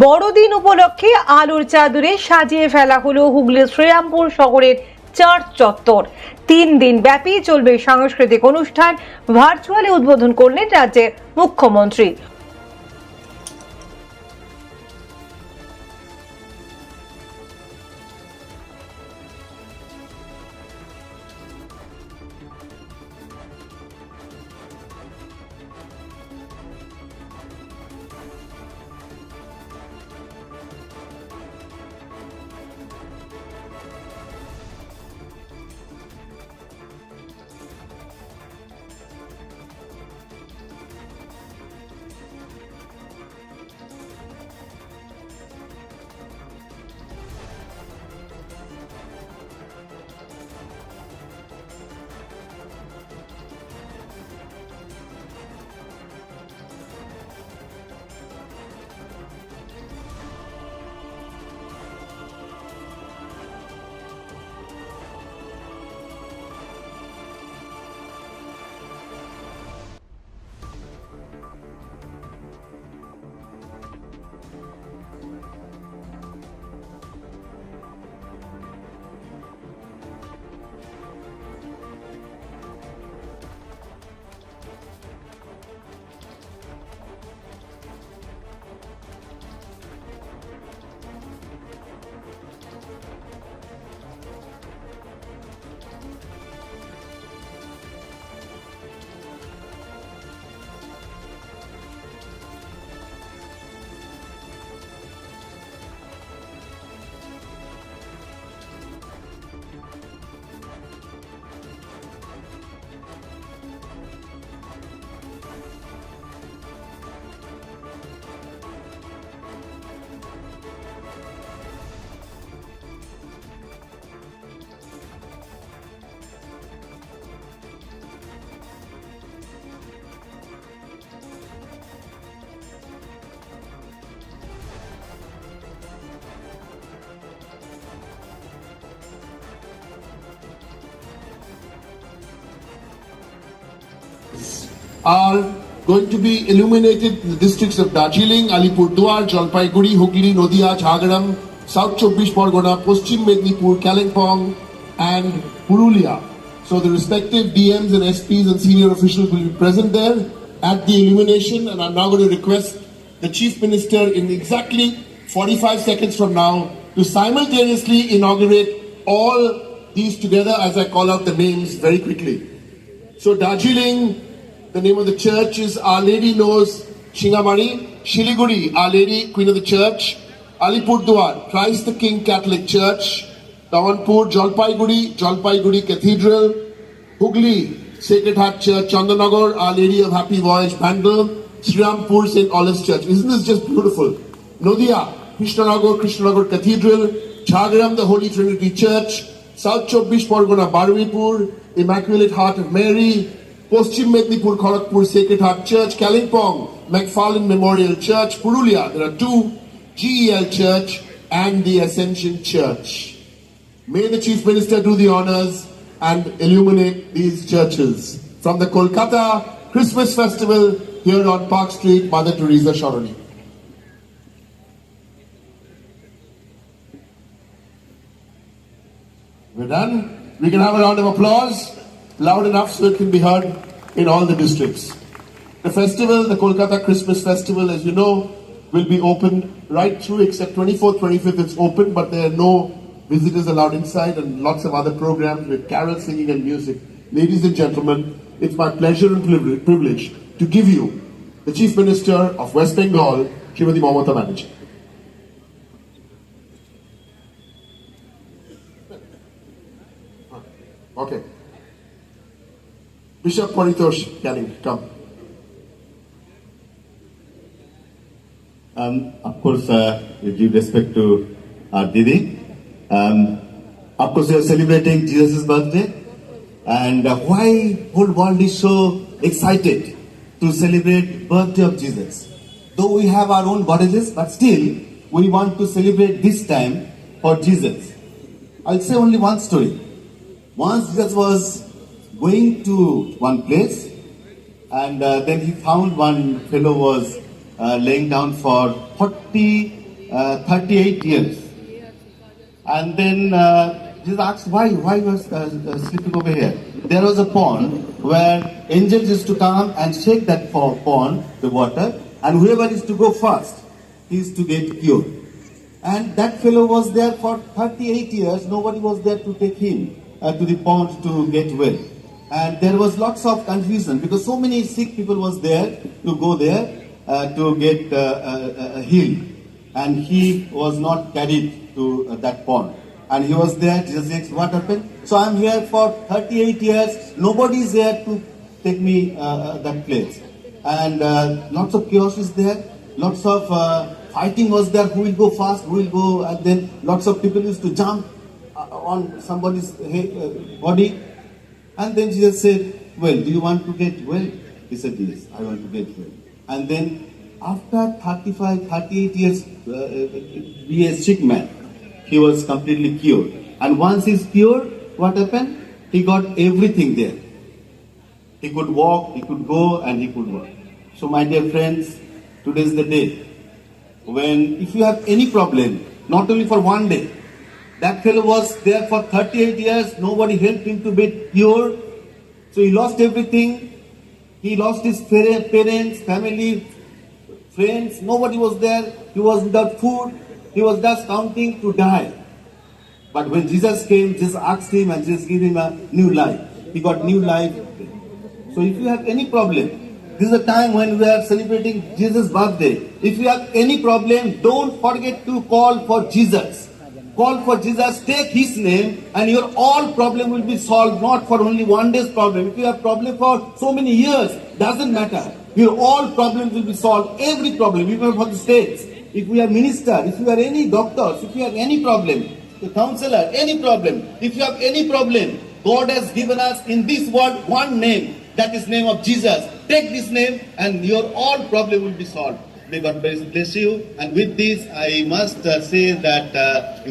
বড়দিন উপলক্ষে আলোর চাদরে সাজিয়ে ফেলা হলো হুগলির শ্রীরামপুর শহরের চার্চ চত্বর। 3 দিন ব্যাপী চলবে সাংস্কৃতিক অনুষ্ঠান। ভার্চুয়ালি উদ্বোধন করলেন রাজ্যের মুখ্যমন্ত্রী। Are going to be illuminated in the districts of Darjeeling, Alipurduar, Jalpaiguri, Hooghly, Nadia, Jhargram, South Chব্বিশ Pargona, Paschim Mednipur, Kalimpong and Purulia. So the respective DMs and SPs and senior officials will be present there at the illumination, and I'm now going to request the Chief Minister in exactly 45 seconds from now to simultaneously inaugurate all these together as I call out the names very quickly. So Darjeeling, the name of the church is Our Lady Knows Shingamari. Shiliguri, Our Lady, Queen of the Church. Alipurduar, Christ the King Catholic Church. Dawanpur, Jalpaiguri Cathedral. Hooghly, Sacred Heart Church. Chandanagar, Our Lady of Happy Voyage, Bandel. Srirampur, St. Olive's Church. Isn't this just beautiful? Nadia, Krishnanagar Cathedral. Jhargram, the Holy Trinity Church. South Chব্বিশ Pargona, Barwipur, Immaculate Heart of Mary. Paschim Mednipur, Kharagpur, Sacred Heart Church. Kalimpong, McFarlane Memorial Church. Purulia, there are 2, GEL Church and the Ascension Church. May the Chief Minister do the honors and illuminate these churches. From the Kolkata Christmas Festival here on Park Street, Mother Teresa Sharoni. We're done. We can have a round of applause, loud enough so it can be heard in all the districts. The festival, the Kolkata Christmas Festival, as you know, will be open right through except 24th, 25th it's open, but there are no visitors allowed inside and lots of other programs with carol singing and music. Ladies and gentlemen, it's my pleasure and privilege to give you the Chief Minister of West Bengal, Srimati Mamata Banerjee. Okay. Bishop Paritosh Canning, come. Of course, we give respect to our Didi. Of course, we are celebrating Jesus' birthday. And why whole world is so excited to celebrate birthday of Jesus? Though we have our own goddesses, but still we want to celebrate this time for Jesus. I'll say only one story. Once Jesus was going to one place, and then he found one fellow was laying down for 38 years. And then Jesus asked, why was sleeping over here? There was a pond where angels used to come and shake that pond, the water, and whoever is to go first, he is to get cured. And that fellow was there for 38 years. Nobody was there to take him to the pond to get well. And there was lots of confusion because so many sick people was there to go there to get healed. And he was not carried to that pond. And he was there. Jesus asked, what happened? So I'm here for 38 years. Nobody is there to take me that place. And lots of chaos is there. Lots of fighting was there. Who will go fast? Who will go? And then lots of people used to jump on somebody's body. And then Jesus said, well, do you want to get well? He said, yes, I want to get well. And then after 38 years, be a sick man, he was completely cured. And once he's cured, what happened? He got everything there. He could walk, he could go, and he could work. So my dear friends, today is the day when if you have any problem, not only for one day, that fellow was there for 38 years, nobody helped him to be cured. So he lost everything. He lost his parents, family, friends, nobody was there. He was without food. He was just counting to die. But when Jesus came, Jesus asked him and Jesus gave him a new life. He got new life. So if you have any problem, this is a time when we are celebrating Jesus' birthday. If you have any problem, don't forget to call for Jesus. Call for Jesus, take his name, and your all problem will be solved, not for only one day's problem. If you have problem for so many years, doesn't matter. Your all problems will be solved, every problem, even for the states. If we are minister, if you are any doctors, if you have any problem, the counselor, any problem, if you have any problem, God has given us in this world one name, that is name of Jesus. Take this name and your all problem will be solved. May God bless you. And with this, I must say that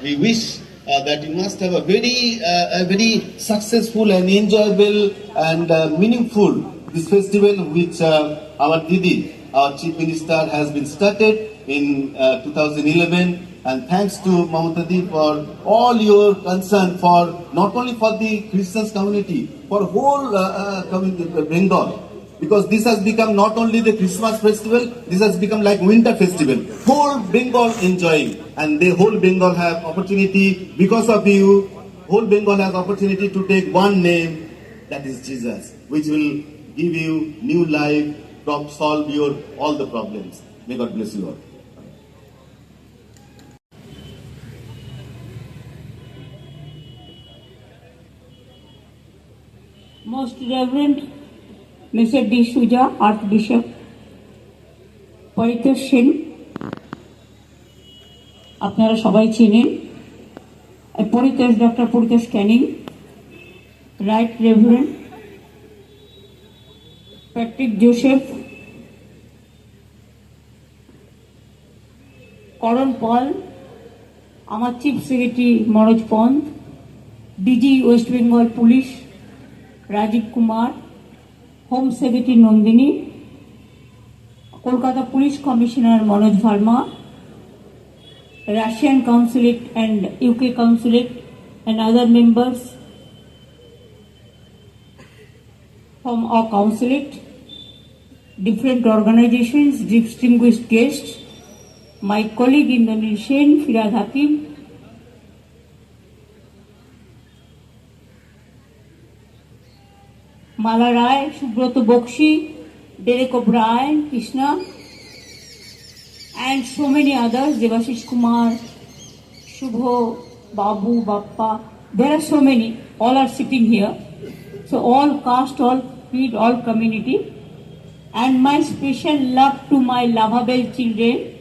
we wish that you must have a very successful and enjoyable and meaningful this festival which our Didi, our Chief Minister, has been started in 2011. And thanks to Mamata Di for all your concern for not only for the Christian community, for whole community Bengal. Because this has become not only the Christmas festival, this has become like winter festival. Whole Bengal enjoying, and the whole Bengal have opportunity because of you. Whole Bengal has opportunity to take one name, that is Jesus, which will give you new life, solve your all the problems. May God bless you all. Most Reverend Mr. D. Shuja, Archbishop, Paritosh Sen, আপনারা সবাই চিনেন, Paritosh doctor Paritosh Canning, right reverend Patrick Joseph, Karan Paul, আমার chief secretary Manoj Panth, DG West Bengal police Rajeev Kumar, home secretary Nandini, Kolkata police commissioner Manoj Verma, Russian consulate and UK consulate and other members from our consulate, different organizations, distinguished guests, my colleague Indrajit Sen, Firad Hakim, Mala Rai, Subroto Bokshi, Derek O'Brien, Krishna, and so many others, Devashish Kumar, Shubho, Babu, Bappa, there are so many, all are sitting here. So all caste, all creed, all community. And my special love to my lovable children,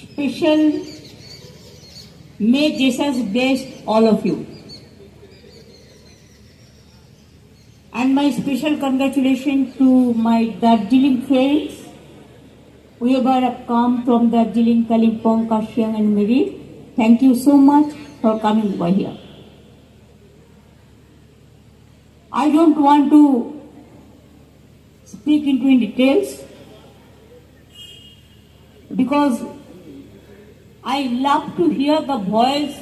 special, may Jesus bless all of you. And my special congratulations to my Darjeeling friends, whoever have come from Darjeeling, Kalimpong, Kashiang and Miri. Thank you so much for coming over here. I don't want to speak into details. because I love to hear the voice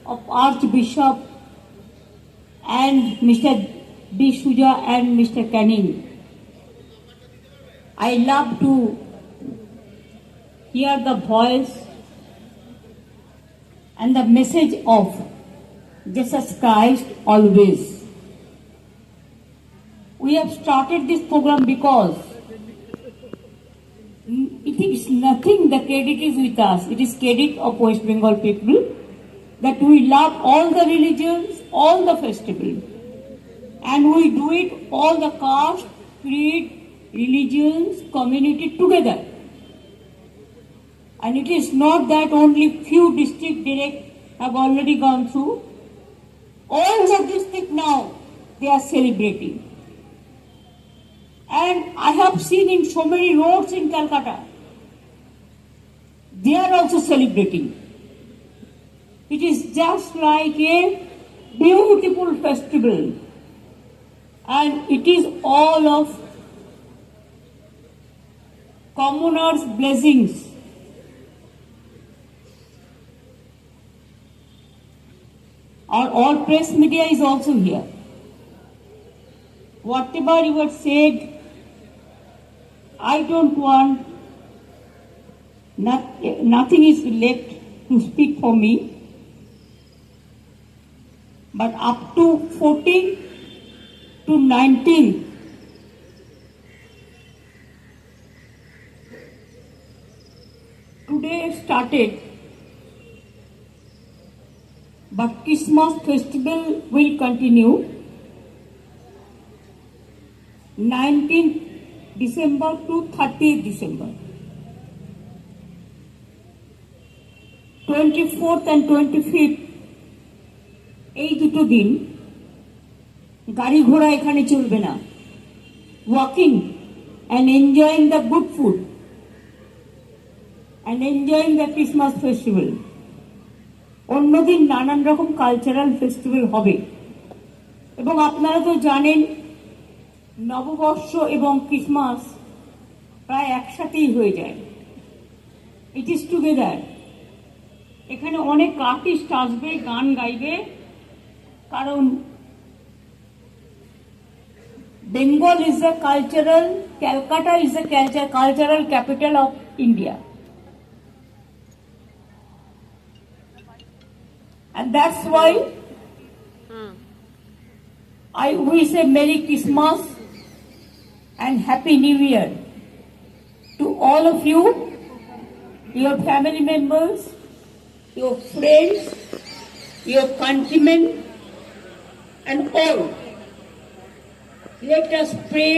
of Archbishop and Mr. D'Souza and Mr. Canning. I love to hear the voice and the message of Jesus Christ always. We have started this program because it is nothing, the credit is with us. It is credit of West Bengal people that we love all the religions, all the festivals. And we do it all the caste, creed, religions, community together. And it is not that only few district direct have already gone through. All the district now, they are celebrating. And I have seen in so many roads in Calcutta, they are also celebrating. It is just like a beautiful festival. And it is all of commoners' blessings. Our all press media is also here. Whatever you have said, I don't want, nothing is left to speak for me. But up to 14 to 19, today started, but Christmas festival will continue 19th December to 30th December. 24th and 25th এই দুটো দিন গাড়ি ঘোড়া এখানে চলবে না, walking and enjoying the good food and enjoying the Christmas festival. অন্যদিন নানান রকম কালচারাল ফেস্টিভ্যাল হবে এবং আপনারা তো জানেন নববর্ষ এবং ক্রিসমাস প্রায় একসাথেই হয়ে যায়। It is together. এখানে অনেক আর্টিস্ট আসবে, গান গাইবে, কারণ Bengal is the cultural, Calcutta is the cultural capital of India. And that's why I wish a Merry Christmas and Happy New Year to all of you, your family members, your friends, your countrymen, and all. Let us pray